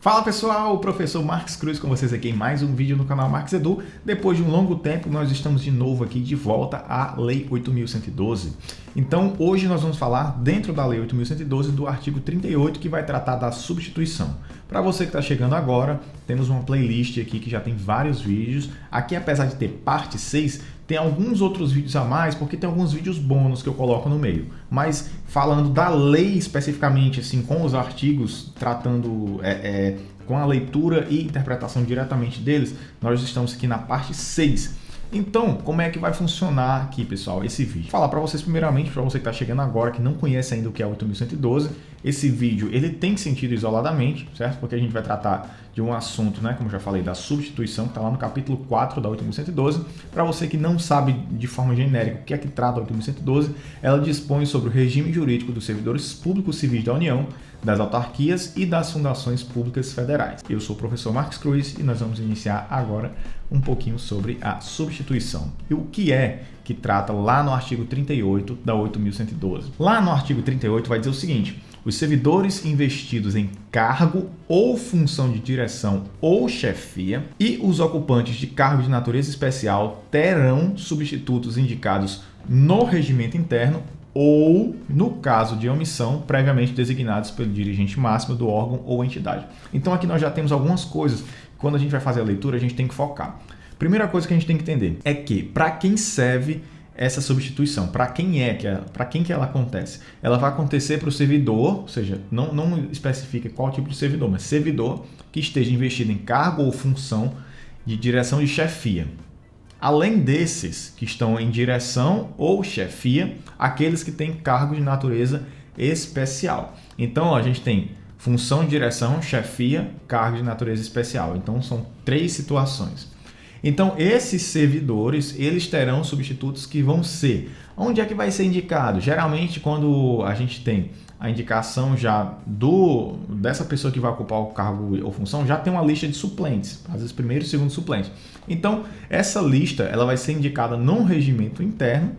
Fala pessoal, o professor Marques Cruz com vocês aqui em mais um vídeo no canal Marques Edu. Depois de um longo tempo, nós estamos de novo aqui de volta à Lei 8.112. Então, hoje nós vamos falar, dentro da Lei 8.112, do artigo 38, que vai tratar da substituição. Para você que está chegando agora, temos uma playlist aqui que já tem vários vídeos. Aqui, apesar de ter parte 6, tem alguns outros vídeos a mais, porque tem alguns vídeos bônus que eu coloco no meio. Mas falando da lei especificamente, assim, com os artigos, tratando com a leitura e interpretação diretamente deles, nós estamos aqui na parte 6. Então, como é que vai funcionar aqui, pessoal, esse vídeo? Vou falar para vocês primeiramente, para você que está chegando agora, que não conhece ainda o que é 8.112, esse vídeo ele tem sentido isoladamente, certo? Porque a gente vai tratar de um assunto, né, como já falei, da substituição, que está lá no capítulo 4 da 8.112. Para você que não sabe de forma genérica o que é que trata a 8.112, ela dispõe sobre o regime jurídico dos servidores públicos civis da União, das autarquias e das fundações públicas federais. Eu sou o professor Marques Cruz e nós vamos iniciar agora um pouquinho sobre a substituição. E o que é que trata lá no artigo 38 da 8.112? Lá no artigo 38 vai dizer o seguinte: os servidores investidos em cargo ou função de direção ou chefia e os ocupantes de cargo de natureza especial terão substitutos indicados no regimento interno ou, no caso de omissão, previamente designados pelo dirigente máximo do órgão ou entidade. Então aqui nós já temos algumas coisas. Quando a gente vai fazer a leitura, a gente tem que focar. Primeira coisa que a gente tem que entender é que para quem serve essa substituição, para quem que ela acontece? Ela vai acontecer para o servidor, ou seja, não especifica qual tipo de servidor, mas servidor que esteja investido em cargo ou função de direção de chefia. Além desses que estão em direção ou chefia, aqueles que têm cargo de natureza especial. Então, a gente tem função de direção, chefia, cargo de natureza especial. Então, são 3 situações. Então, esses servidores, eles terão substitutos que vão ser. Onde é que vai ser indicado? Geralmente, quando a gente tem a indicação já dessa pessoa que vai ocupar o cargo ou função, já tem uma lista de suplentes, às vezes primeiro e segundo suplente. Então, essa lista ela vai ser indicada num regimento interno,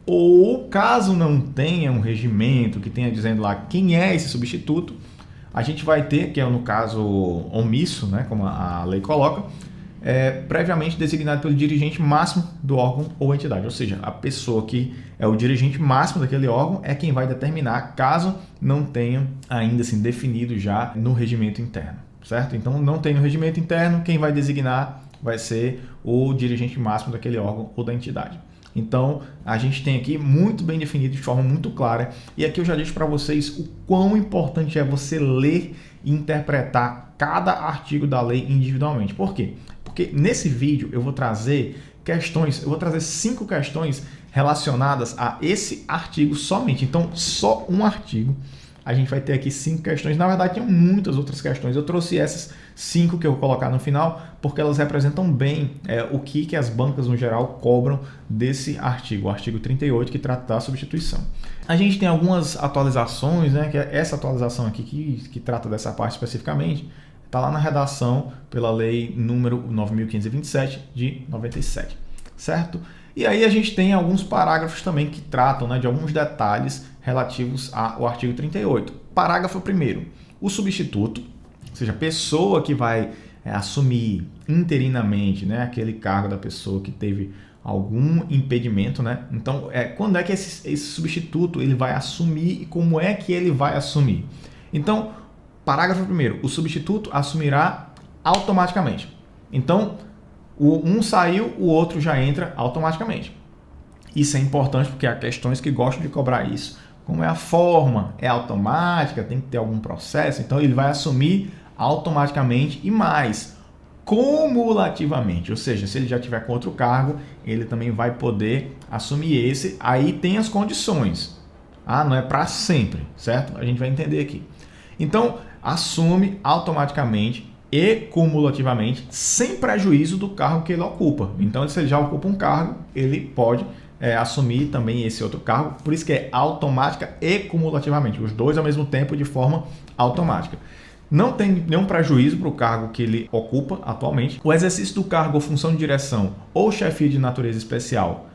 ou caso não tenha um regimento que tenha dizendo lá quem é esse substituto, a gente vai ter, que é no caso omisso, né, como a lei coloca, previamente designado pelo dirigente máximo do órgão ou entidade. Ou seja, a pessoa que é o dirigente máximo daquele órgão é quem vai determinar, caso não tenha ainda assim definido já no regimento interno, certo? Então, não tem no regimento interno, quem vai designar vai ser o dirigente máximo daquele órgão ou da entidade. Então, a gente tem aqui muito bem definido, de forma muito clara, e aqui eu já deixo para vocês o quão importante é você ler e interpretar cada artigo da lei individualmente. Por quê? Porque nesse vídeo eu vou trazer 5 questões relacionadas a esse artigo somente. Então, só um artigo. A gente vai ter aqui 5 questões. Na verdade, tem muitas outras questões. Eu trouxe essas 5 que eu vou colocar no final, porque elas representam bem o que as bancas, no geral, cobram desse artigo, o artigo 38, que trata da substituição. A gente tem algumas atualizações, né? Que é essa atualização aqui que trata dessa parte especificamente. Está lá na redação pela lei número 9.527 de 97, certo? E aí a gente tem alguns parágrafos também que tratam, né, de alguns detalhes relativos ao artigo 38. Parágrafo 1º. O substituto, ou seja, a pessoa que vai assumir interinamente, né, aquele cargo da pessoa que teve algum impedimento, né? Então, quando é que esse substituto ele vai assumir e como é que ele vai assumir? Então, parágrafo 1º, o substituto assumirá automaticamente. Então, um saiu, o outro já entra automaticamente. Isso é importante porque há questões que gostam de cobrar isso. Como é a forma? É automática? Tem que ter algum processo? Então, ele vai assumir automaticamente e mais, cumulativamente. Ou seja, se ele já tiver com outro cargo, ele também vai poder assumir esse. Aí tem as condições. Não é para sempre, certo? A gente vai entender aqui. Então, assume automaticamente e cumulativamente, sem prejuízo do cargo que ele ocupa. Então, se ele já ocupa um cargo, ele pode assumir também esse outro cargo. Por isso que é automática e cumulativamente, os dois ao mesmo tempo de forma automática. Não tem nenhum prejuízo para o cargo que ele ocupa atualmente. O exercício do cargo ou função de direção ou chefia de natureza especial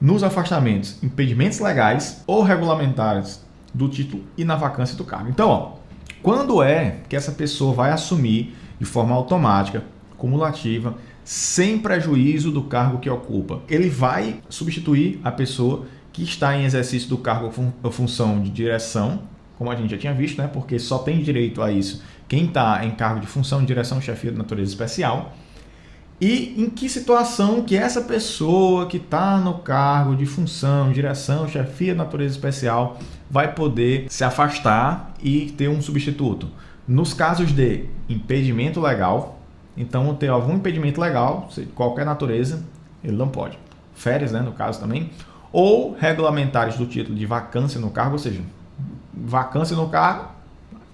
nos afastamentos, impedimentos legais ou regulamentares do título e na vacância do cargo. Então, Quando é que essa pessoa vai assumir de forma automática, cumulativa, sem prejuízo do cargo que ocupa? Ele vai substituir a pessoa que está em exercício do cargo ou função de direção, como a gente já tinha visto, né? Porque só tem direito a isso quem está em cargo de função de direção, chefia de natureza especial. E em que situação que essa pessoa que está no cargo de função, direção, chefia de natureza especial vai poder se afastar e ter um substituto? Nos casos de impedimento legal, então ter algum impedimento legal, de qualquer natureza, ele não pode. Férias, né, no caso também. Ou regulamentares do título de vacância no cargo, ou seja, vacância no cargo,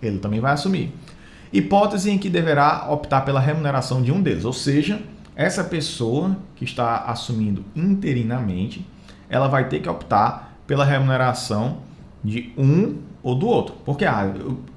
ele também vai assumir. Hipótese em que deverá optar pela remuneração de um deles, ou seja, essa pessoa que está assumindo interinamente, ela vai ter que optar pela remuneração de um ou do outro. Porque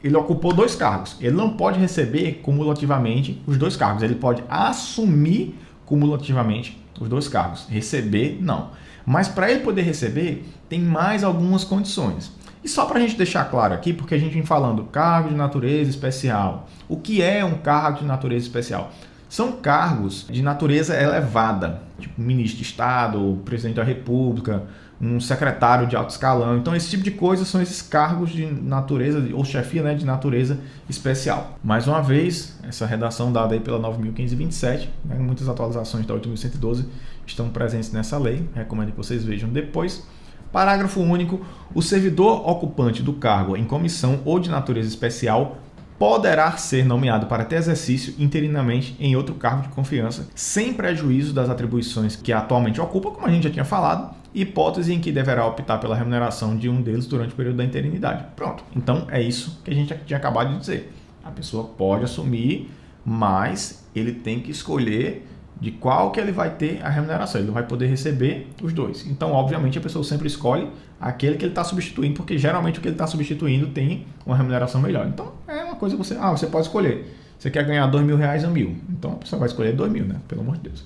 ele ocupou 2 cargos, ele não pode receber cumulativamente os 2 cargos, ele pode assumir cumulativamente os 2 cargos, receber não. Mas para ele poder receber, tem mais algumas condições. E só para a gente deixar claro aqui, porque a gente vem falando cargo de natureza especial. O que é um cargo de natureza especial? São cargos de natureza elevada, tipo ministro de Estado, presidente da República, um secretário de alto escalão. Então, esse tipo de coisa são esses cargos de natureza, ou chefia, né, de natureza especial. Mais uma vez, essa redação dada aí pela 9.527, né, muitas atualizações da 8.112 estão presentes nessa lei, recomendo que vocês vejam depois. Parágrafo único. O servidor ocupante do cargo em comissão ou de natureza especial poderá ser nomeado para ter exercício interinamente em outro cargo de confiança, sem prejuízo das atribuições que atualmente ocupa, como a gente já tinha falado, hipótese em que deverá optar pela remuneração de um deles durante o período da interinidade. Pronto. Então, é isso que a gente tinha acabado de dizer. A pessoa pode assumir, mas ele tem que escolher de qual que ele vai ter a remuneração. Ele não vai poder receber os 2. Então, obviamente, a pessoa sempre escolhe aquele que ele está substituindo, porque geralmente o que ele está substituindo tem uma remuneração melhor. Então, é uma coisa que você pode escolher. Você quer ganhar R$2.000 ou R$1.000? Então, a pessoa vai escolher R$2.000, né? Pelo amor de Deus.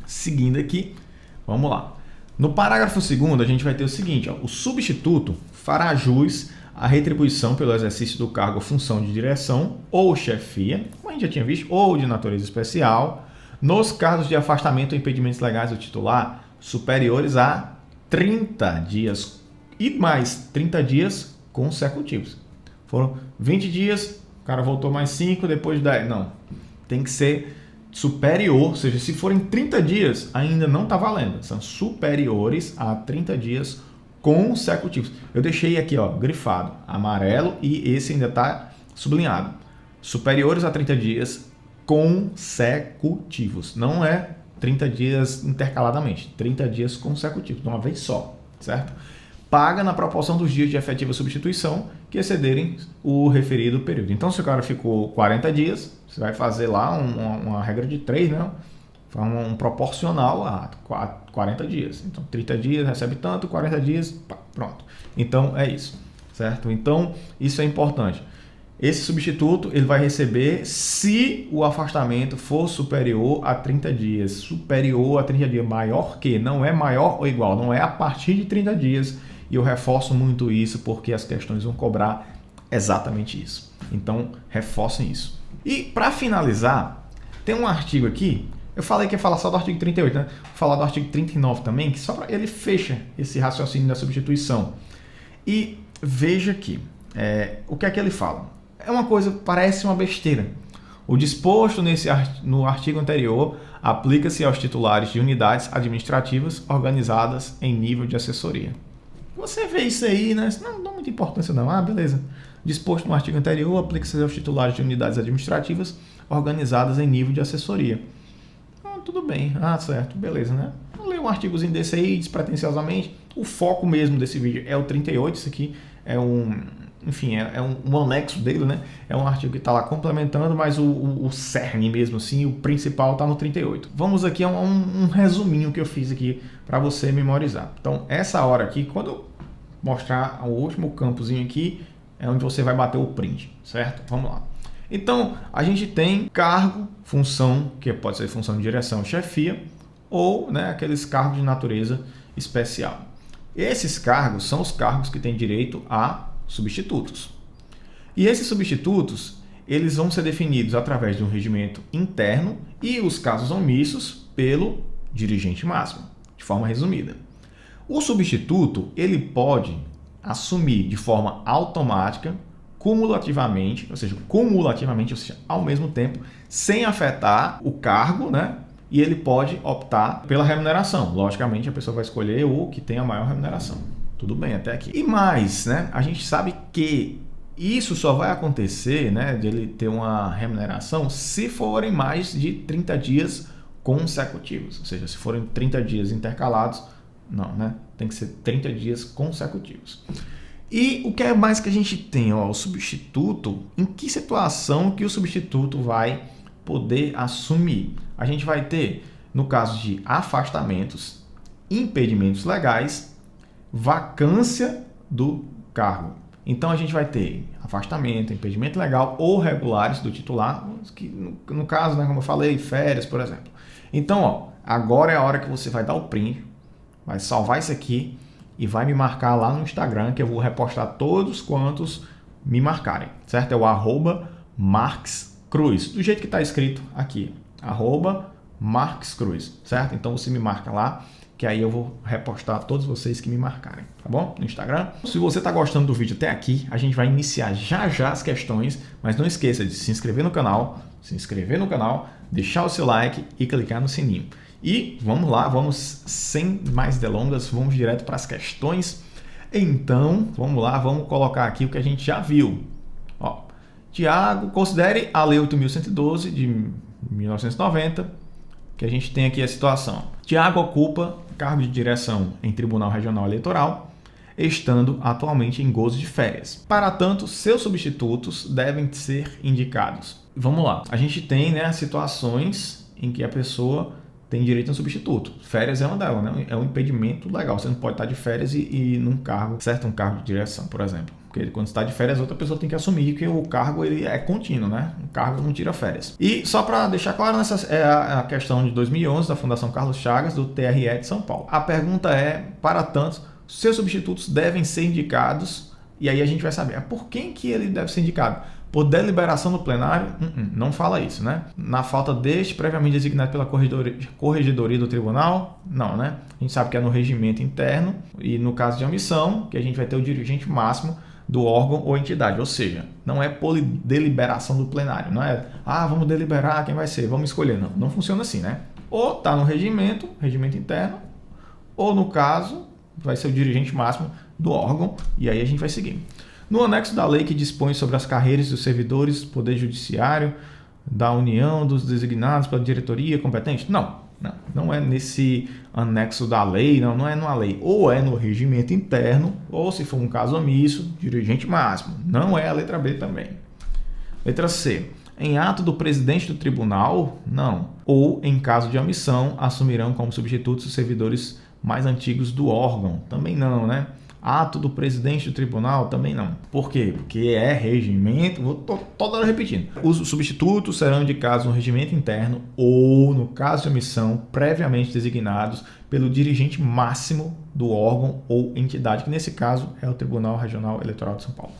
Seguindo aqui, vamos lá. No parágrafo 2º, a gente vai ter o seguinte, ó, o substituto fará jus à retribuição pelo exercício do cargo ou função de direção ou chefia, como a gente já tinha visto, ou de natureza especial, nos casos de afastamento ou impedimentos legais do titular superiores a 30 dias e mais 30 dias consecutivos. Foram 20 dias, o cara voltou mais 5, depois 10. Não, tem que ser superior, ou seja, se forem 30 dias, ainda não está valendo. São superiores a 30 dias consecutivos. Eu deixei aqui, ó, grifado, amarelo, e esse ainda está sublinhado. Superiores a 30 dias consecutivos. Não é 30 dias intercaladamente, 30 dias consecutivos, de uma vez só, certo? Paga na proporção dos dias de efetiva substituição que excederem o referido período. Então, se o cara ficou 40 dias, você vai fazer lá uma regra de 3, né? Um proporcional a 40 dias. Então, 30 dias recebe tanto, 40 dias, pá, pronto. Então, é isso, certo? Então, isso é importante. Esse substituto ele vai receber se o afastamento for superior a 30 dias. Superior a 30 dias, maior que, não é maior ou igual, não é a partir de 30 dias. E eu reforço muito isso porque as questões vão cobrar exatamente isso. Então, reforcem isso. E para finalizar, tem um artigo aqui, eu falei que ia falar só do artigo 38, né? Vou falar do artigo 39 também, que só para ele fecha esse raciocínio da substituição. E veja aqui, o que é que ele fala? É uma coisa, parece uma besteira. O disposto no artigo anterior aplica-se aos titulares de unidades administrativas organizadas em nível de assessoria. Você vê isso aí, né? Não dá muita importância não. Ah, beleza. Disposto no artigo anterior aplica-se aos titulares de unidades administrativas organizadas em nível de assessoria. Tudo bem. Ah, certo. Beleza, né? Vou ler um artigozinho desse aí, despretensiosamente. O foco mesmo desse vídeo é o 38. Isso aqui é enfim, é um anexo dele, né? É um artigo que está lá complementando, mas o cerne mesmo, assim, o principal está no 38. Vamos aqui a um resuminho que eu fiz aqui para você memorizar. Então, essa hora aqui, quando eu mostrar o último campozinho aqui, é onde você vai bater o print, certo? Vamos lá. Então, a gente tem cargo, função, que pode ser função de direção, chefia, ou, né, aqueles cargos de natureza especial. Esses cargos são os cargos que têm direito a substitutos. E esses substitutos, eles vão ser definidos através de um regimento interno e os casos omissos pelo dirigente máximo, de forma resumida. O substituto, ele pode assumir de forma automática, cumulativamente, ou seja, ao mesmo tempo, sem afetar o cargo, né? E ele pode optar pela remuneração. Logicamente, a pessoa vai escolher o que tem a maior remuneração. Tudo bem até aqui. E mais, né? A gente sabe que isso só vai acontecer, né, de ele ter uma remuneração se forem mais de 30 dias consecutivos. Ou seja, se forem 30 dias intercalados, não, né? Tem que ser 30 dias consecutivos. E o que é mais que a gente tem? Ó, o substituto, em que situação que o substituto vai poder assumir? A gente vai ter, no caso de afastamentos, impedimentos legais, vacância do cargo. Então a gente vai ter afastamento, impedimento legal ou regulares do titular, que no caso, né, como eu falei, férias, por exemplo. Então, ó, agora é a hora que você vai dar o print, vai salvar isso aqui e vai me marcar lá no Instagram, que eu vou repostar todos quantos me marcarem, certo? É o @marquescruz, do jeito que está escrito aqui, @marquescruz, certo? Então você me marca lá, que aí eu vou repostar todos vocês que me marcarem, tá bom? No Instagram. Se você está gostando do vídeo até aqui, a gente vai iniciar já as questões, mas não esqueça de se inscrever no canal, deixar o seu like e clicar no sininho. E vamos lá, vamos sem mais delongas, vamos direto para as questões. Então, vamos lá, vamos colocar aqui o que a gente já viu. Ó, Tiago, considere a Lei 8.112 de 1990, que a gente tem aqui a situação. Tiago ocupa cargo de direção em Tribunal Regional Eleitoral, estando atualmente em gozo de férias. Para tanto, seus substitutos devem ser indicados. Vamos lá, a gente tem, né, situações em que a pessoa tem direito a um substituto. Férias é uma delas, né? É um impedimento legal. Você não pode estar de férias e num cargo, certo? Um cargo de direção, por exemplo. Porque quando está de férias, outra pessoa tem que assumir que o cargo ele é contínuo, né? O cargo não tira férias. E só para deixar claro, essa é a questão de 2011 da Fundação Carlos Chagas, do TRE de São Paulo. A pergunta é, para tanto, seus substitutos devem ser indicados, e aí a gente vai saber, por quem que ele deve ser indicado? Por deliberação do plenário? Não fala isso, né? Na falta deste, previamente designado pela corregedoria do tribunal? Não, né? A gente sabe que é no regimento interno e no caso de omissão, que a gente vai ter o dirigente máximo do órgão ou entidade. Ou seja, não é por deliberação do plenário, não é, vamos deliberar quem vai ser, vamos escolher. Não funciona assim, né? Ou está no regimento interno, ou no caso, vai ser o dirigente máximo do órgão, e aí a gente vai seguir. No anexo da lei que dispõe sobre as carreiras dos servidores do Poder Judiciário da União dos designados pela diretoria competente? Não é nesse anexo da lei, não é numa lei. Ou é no regimento interno, ou se for um caso omisso, dirigente máximo. Não é a letra B também. Letra C. Em ato do presidente do tribunal? Não. Ou, em caso de omissão, assumirão como substitutos os servidores mais antigos do órgão? Também não, né? Ato do presidente do tribunal? Também não. Por quê? Porque é regimento, vou toda hora repetindo. Os substitutos serão indicados no regimento interno ou, no caso de omissão, previamente designados pelo dirigente máximo do órgão ou entidade, que nesse caso é o Tribunal Regional Eleitoral de São Paulo.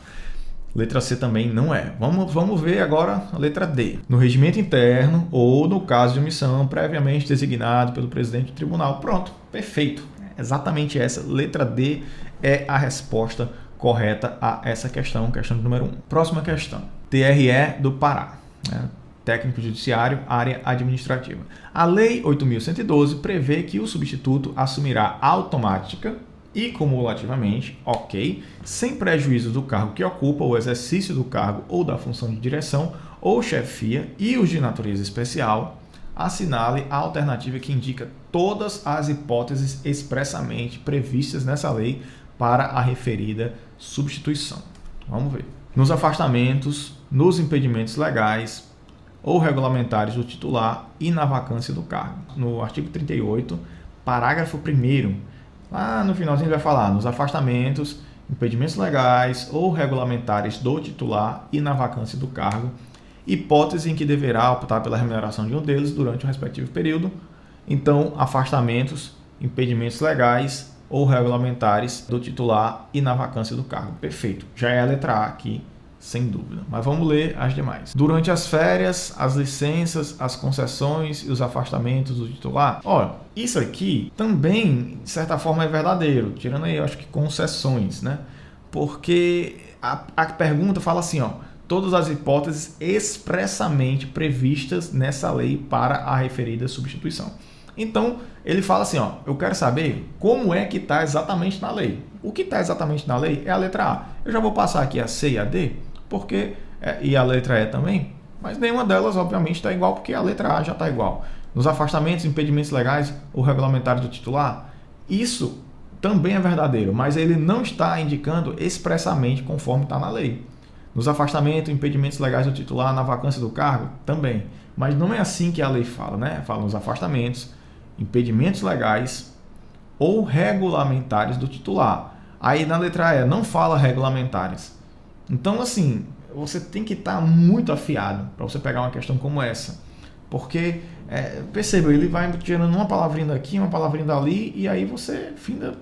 Letra C também não é. Vamos ver agora a letra D. No regimento interno ou, no caso de omissão, previamente designado pelo presidente do tribunal. Pronto, perfeito. Exatamente essa. Letra D é a resposta correta a essa questão número 1. Próxima questão. TRE do Pará. Técnico Judiciário, área administrativa. A Lei 8.112 prevê que o substituto assumirá automática e cumulativamente, sem prejuízo do cargo que ocupa, o exercício do cargo ou da função de direção ou chefia e os de natureza especial, assinale a alternativa que indica todas as hipóteses expressamente previstas nessa lei para a referida substituição. Vamos ver. Nos afastamentos, nos impedimentos legais ou regulamentares do titular e na vacância do cargo. No artigo 38, parágrafo 1º, lá no finalzinho vai falar nos afastamentos, impedimentos legais ou regulamentares do titular e na vacância do cargo, hipótese em que deverá optar pela remuneração de um deles durante o respectivo período. Então, afastamentos, impedimentos legais ou regulamentares do titular e na vacância do cargo. Perfeito. Já é a letra A aqui sem dúvida. Mas vamos ler as demais. Durante as férias, as licenças, as concessões e os afastamentos do titular. Olha, isso aqui também, de certa forma, é verdadeiro. Tirando aí, eu acho que concessões, né? Porque a pergunta fala assim, ó, todas as hipóteses expressamente previstas nessa lei para a referida substituição. Então, ele fala assim, ó, eu quero saber como é que está exatamente na lei. O que está exatamente na lei é a letra A. Eu já vou passar aqui a C e a D, porque e a letra E também, mas nenhuma delas, obviamente, está igual, porque a letra A já está igual. Nos afastamentos, impedimentos legais, o regulamentário do titular, isso também é verdadeiro, mas ele não está indicando expressamente conforme está na lei. Nos afastamentos, impedimentos legais do titular, na vacância do cargo, também. Mas não é assim que a lei fala, né? Fala nos afastamentos, impedimentos legais ou regulamentares do titular. Aí na letra E não fala regulamentares. Então, assim, você tem que estar muito afiado para você pegar uma questão como essa. Porque, perceba, ele vai tirando uma palavrinha daqui, uma palavrinha dali, e aí você finda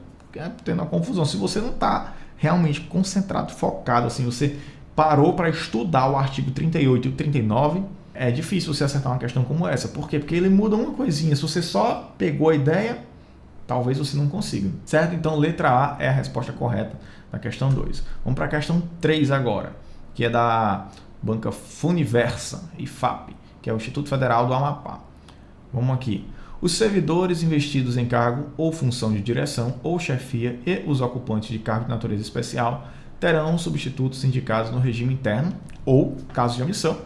tendo uma confusão. Se você não está realmente concentrado, focado, assim, você parou para estudar o artigo 38 e o 39, é difícil você acertar uma questão como essa. Por quê? Porque ele muda uma coisinha. Se você só pegou a ideia, talvez você não consiga. Certo? Então, letra A é a resposta correta na questão 2. Vamos para a questão 3 agora, que é da banca Funiversa, IFAP, que é o Instituto Federal do Amapá. Vamos aqui. Os servidores investidos em cargo ou função de direção ou chefia e os ocupantes de cargo de natureza especial terão substitutos indicados no regime interno ou, caso de omissão,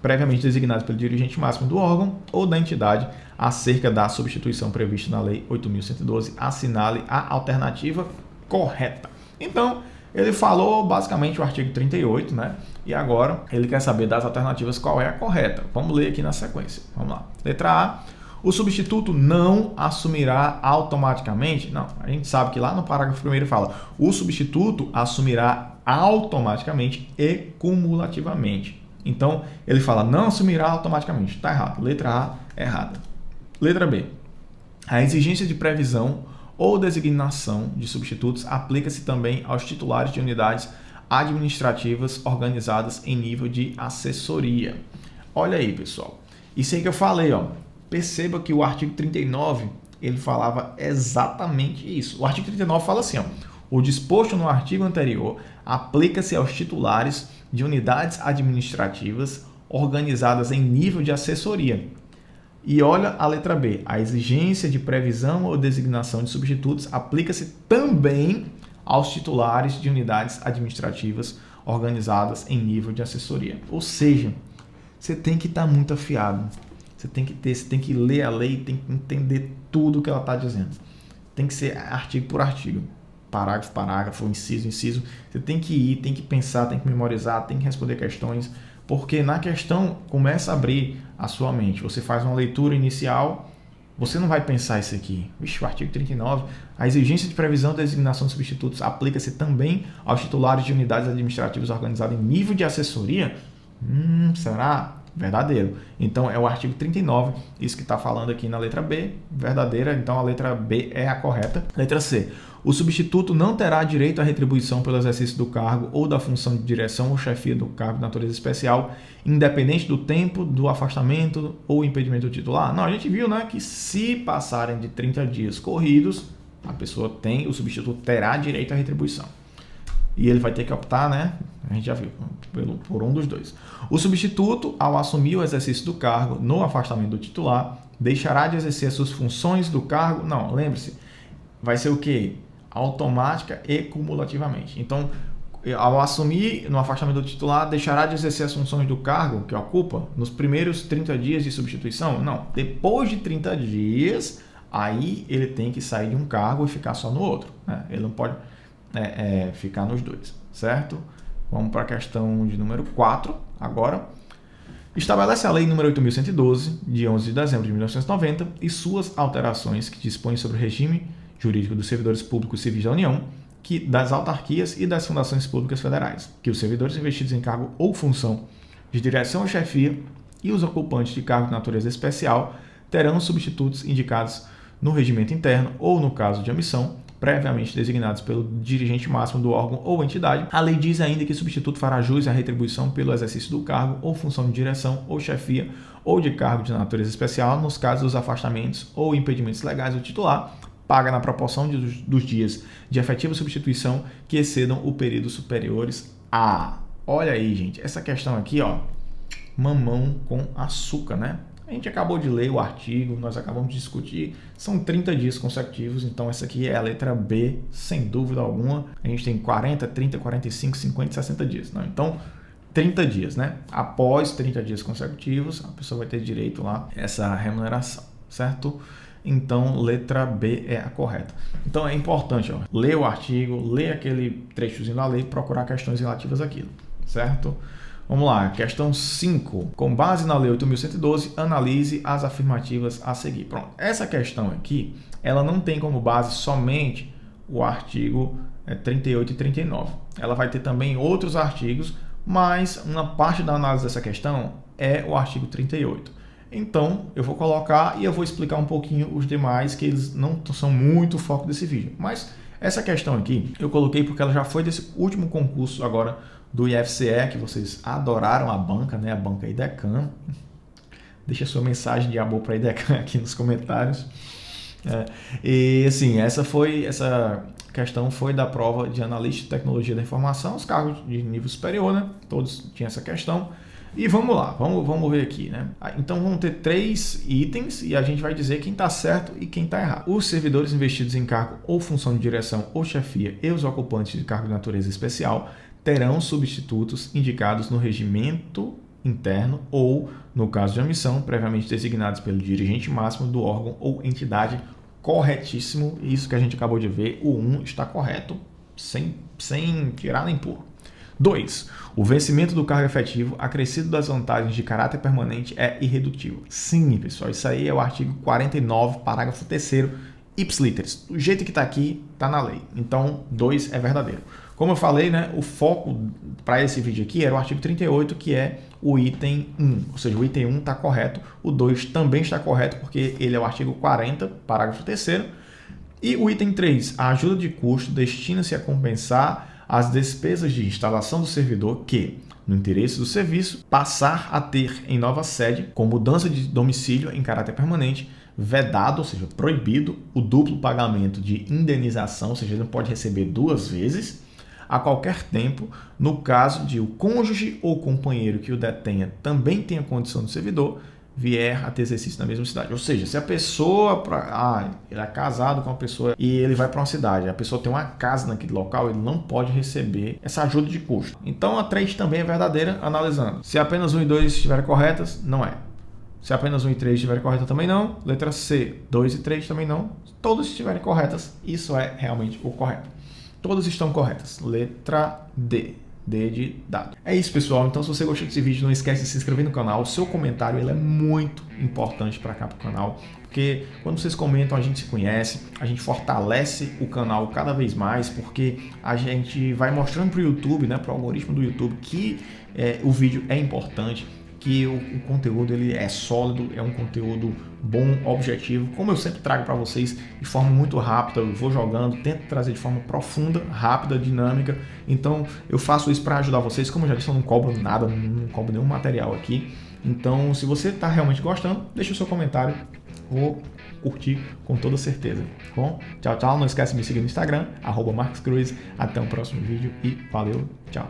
previamente designados pelo dirigente máximo do órgão ou da entidade acerca da substituição prevista na Lei 8.112, assinale a alternativa correta. Então, ele falou basicamente o artigo 38, né? E agora ele quer saber das alternativas qual é a correta. Vamos ler aqui na sequência. Vamos lá. Letra A. O substituto não assumirá automaticamente. Não, a gente sabe que lá no parágrafo 1º fala o substituto assumirá automaticamente e cumulativamente. Então, ele fala não assumirá automaticamente. Está errado. Letra A errada. Letra B. A exigência de previsão ou designação de substitutos aplica-se também aos titulares de unidades administrativas organizadas em nível de assessoria. Olha aí, pessoal. Isso aí que eu falei, ó. Perceba que o artigo 39, ele falava exatamente isso. O artigo 39 fala assim, ó, o disposto no artigo anterior aplica-se aos titulares de unidades administrativas organizadas em nível de assessoria. E olha a letra B, a exigência de previsão ou designação de substitutos aplica-se também aos titulares de unidades administrativas organizadas em nível de assessoria. Ou seja, você tem que estar muito afiado. Você tem que ler a lei, tem que entender tudo o que ela está dizendo. Tem que ser artigo por artigo, parágrafo, parágrafo, inciso, inciso. Você tem que ir, tem que pensar, tem que memorizar, tem que responder questões, porque na questão começa a abrir a sua mente. Você faz uma leitura inicial, você não vai pensar isso aqui. Vixe, o artigo 39, a exigência de previsão da designação de substitutos aplica-se também aos titulares de unidades administrativas organizadas em nível de assessoria? Será? Verdadeiro. Então, é o artigo 39, isso que está falando aqui na letra B, verdadeira, então a letra B é a correta. Letra C. O substituto não terá direito à retribuição pelo exercício do cargo ou da função de direção ou chefia do cargo de natureza especial, independente do tempo do afastamento ou impedimento do titular. Não, a gente viu, né, que se passarem de 30 dias corridos, a pessoa o substituto terá direito à retribuição. E ele vai ter que optar, né? A gente já viu, por um dos dois. O substituto, ao assumir o exercício do cargo no afastamento do titular, deixará de exercer as suas funções do cargo. Não, lembre-se, vai ser o quê? Automática e cumulativamente. Então, ao assumir no afastamento do titular, deixará de exercer as funções do cargo que ocupa nos primeiros 30 dias de substituição? Não. Depois de 30 dias, aí ele tem que sair de um cargo e ficar só no outro, né? Ele não pode ficar nos dois, certo? Vamos para a questão de número 4 agora. Estabelece a Lei nº 8.112, de 11 de dezembro de 1990, e suas alterações que dispõem sobre o regime jurídico dos servidores públicos civis da União, das autarquias e das fundações públicas federais, que os servidores investidos em cargo ou função de direção ou chefia e os ocupantes de cargo de natureza especial terão substitutos indicados no regimento interno ou, no caso de omissão, previamente designados pelo dirigente máximo do órgão ou entidade. A lei diz ainda que o substituto fará jus à retribuição pelo exercício do cargo ou função de direção ou chefia ou de cargo de natureza especial nos casos dos afastamentos ou impedimentos legais do titular, paga na proporção dos dias de efetiva substituição que excedam o período superiores a... Olha aí, gente, essa questão aqui, ó, mamão com açúcar, né? A gente acabou de ler o artigo, nós acabamos de discutir, são 30 dias consecutivos, então essa aqui é a letra B, sem dúvida alguma. A gente tem 40, 30, 45, 50, 60 dias, não? Então, 30 dias, né? Após 30 dias consecutivos, a pessoa vai ter direito lá a essa remuneração, certo? Então, letra B é a correta. Então, é importante, ó, ler o artigo, ler aquele trechozinho da lei, procurar questões relativas àquilo, certo? Vamos lá, questão 5. Com base na Lei 8.112, analise as afirmativas a seguir. Pronto, essa questão aqui, ela não tem como base somente o artigo 38 e 39. Ela vai ter também outros artigos, mas uma parte da análise dessa questão é o artigo 38. Então, eu vou colocar e eu vou explicar um pouquinho os demais, que eles não são muito o foco desse vídeo. Mas essa questão aqui, eu coloquei porque ela já foi desse último concurso agora do IFCE, que vocês adoraram a banca, né? A banca IDECAN. Deixa sua mensagem de amor para a IDECAN aqui nos comentários. E assim, essa questão foi da prova de analista de tecnologia da informação, os cargos de nível superior, né? Todos tinham essa questão. E vamos lá, vamos ver aqui, né? Então vamos ter 3 itens e a gente vai dizer quem está certo e quem está errado. Os servidores investidos em cargo ou função de direção ou chefia e os ocupantes de cargo de natureza especial terão substitutos indicados no regimento interno ou, no caso de omissão, previamente designados pelo dirigente máximo do órgão ou entidade. Corretíssimo, isso que a gente acabou de ver, o 1 está correto, sem tirar nem pôr. 2. O vencimento do cargo efetivo acrescido das vantagens de caráter permanente é irredutível. Sim, pessoal, isso aí é o artigo 49, parágrafo 3º, ipsiliteris. Do jeito que está aqui, está na lei. Então, 2 é verdadeiro. Como eu falei, né, o foco para esse vídeo aqui era o artigo 38, que é o item 1. Ou seja, o item 1 está correto, o 2 também está correto, porque ele é o artigo 40, parágrafo 3º. E o item 3, a ajuda de custo destina-se a compensar as despesas de instalação do servidor que, no interesse do serviço, passar a ter em nova sede, com mudança de domicílio em caráter permanente, vedado, ou seja, proibido, o duplo pagamento de indenização, ou seja, ele não pode receber 2 vezes, a qualquer tempo, no caso de o cônjuge ou companheiro que o detenha também tenha condição de servidor, vier a ter exercício na mesma cidade. Ou seja, se a pessoa, ele é casado com uma pessoa e ele vai para uma cidade, a pessoa tem uma casa naquele local, ele não pode receber essa ajuda de custo. Então a 3 também é verdadeira, analisando. Se apenas 1 e 2 estiverem corretas, não é. Se apenas 1 e 3 estiverem corretas, também não. Letra C, 2 e 3 também não. Todas estiverem corretas, isso é realmente o correto. Todas estão corretas. Letra D. D de dado. É isso, pessoal. Então, se você gostou desse vídeo, não esquece de se inscrever no canal. O seu comentário ele é muito importante para cá, para o canal. Porque quando vocês comentam, a gente se conhece, a gente fortalece o canal cada vez mais, porque a gente vai mostrando para o YouTube, né, para o algoritmo do YouTube, que o vídeo é importante, que o conteúdo ele é sólido, é um conteúdo bom, objetivo, como eu sempre trago para vocês de forma muito rápida, eu vou jogando, tento trazer de forma profunda, rápida, dinâmica, então eu faço isso para ajudar vocês, como eu já disse, eu não cobro nada, não cobro nenhum material aqui, então se você está realmente gostando, deixa o seu comentário, vou curtir com toda certeza, tá bom? Tchau, tchau, não esquece de me seguir no Instagram, @marcoscruz, até o próximo vídeo e valeu, tchau!